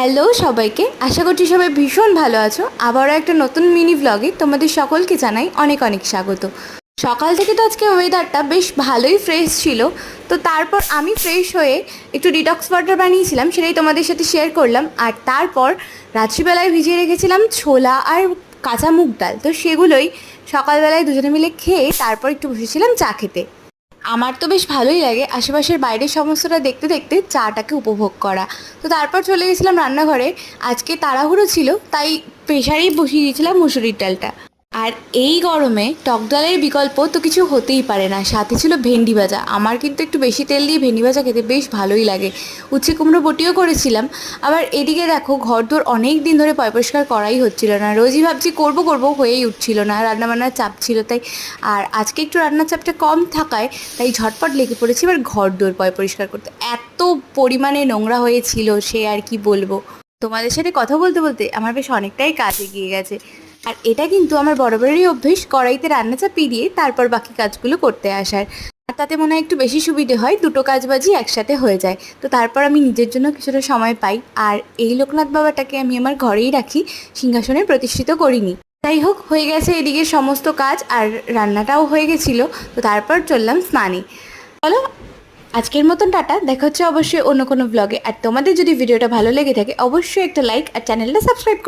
Hello সবাইকে, আশা করছি সবাই ভীষণ ভালো আছো। আবারও একটা নতুন মিনি ব্লগে তোমাদের সকলকে জানাই অনেক অনেক স্বাগত। সকাল থেকে তো আজকে ওয়েদারটা বেশ ভালোই ফ্রেশ ছিল। তো তারপর আমি ফ্রেশ হয়ে একটু ডিটক্স ওয়াটার বানিয়েছিলাম, সেটাই তোমাদের সাথে শেয়ার করলাম। আর তারপর রাত্রিবেলায় ভিজিয়ে রেখেছিলাম ছোলা আর কাঁচা মুগ ডাল, তো সেগুলোই সকালবেলায় দুজনে মিলে খেয়ে তারপর একটু বসেছিলাম চা খেতে। আমার তো বেশ ভালোই লাগে আশেপাশের বাইরের সমস্তটা দেখতে দেখতে চাটাকে উপভোগ করা। তো তারপর চলে গেছিলাম রান্নাঘরে। আজকে তাড়াহুড়ো ছিল, তাই প্রেশারেই বসিয়ে দিয়েছিলাম মুসুরির ডালটা। আর এই গরমে টক ডালের বিকল্প তো কিছু হতেই পারে না, সাথে ছিল ভেন্ডি ভাজা। আমার কিন্তু একটু বেশি তেল দিয়ে ভেন্ডি ভাজা খেতে বেশ ভালোই লাগে। উচ্ছে কুমড়ো বটিও করেছিলাম। আবার এদিকে দেখো, ঘরদোর অনেক দিন ধরে পরিষ্কার করাই হচ্ছিল না। রোজই ভাবছি করব করব, হয়েই উঠছিল না, রান্নাবান্নার চাপ ছিল তাই। আর আজকে একটু রান্নার চাপটা কম থাকায় তাই ঝটপট লেগে পড়েছি এবার ঘরদোর পরিষ্কার করতে। এত পরিমাণে নোংরা হয়েছিল সে আর কি বলবো। তোমাদের সাথে কথা বলতে বলতে আমার বেশ অনেকটাই কাজ এগিয়ে গেছে। আর এটা কিন্তু আমার বরাবরই অভ্যেস, কড়াইতে রান্না চাপিয়ে দিয়ে তারপর বাকি কাজগুলো করতে আসার। আর তাতে মনে হয় একটু বেশি সুবিধে হয়, দুটো কাজবাজি একসাথে হয়ে যায়। তো তারপর আমি নিজের জন্য কিছুটা সময় পাই। আর এই লোকনাথ বাবাটাকে আমি আমার ঘরেই রাখি, সিংহাসনে প্রতিষ্ঠিত করিনি। যাই হোক, হয়ে গেছে এদিকে সমস্ত কাজ, আর রান্নাটাও হয়ে গেছিলো। তো তারপর চললাম স্নানে। চলো, আজকের মতন টাটা। দেখা হচ্ছে অবশ্যই অন্য কোনো ব্লগে। আর তোমাদের যদি ভিডিওটা ভালো লেগে থাকে অবশ্যই একটা লাইক আর চ্যানেলটা সাবস্ক্রাইব করো।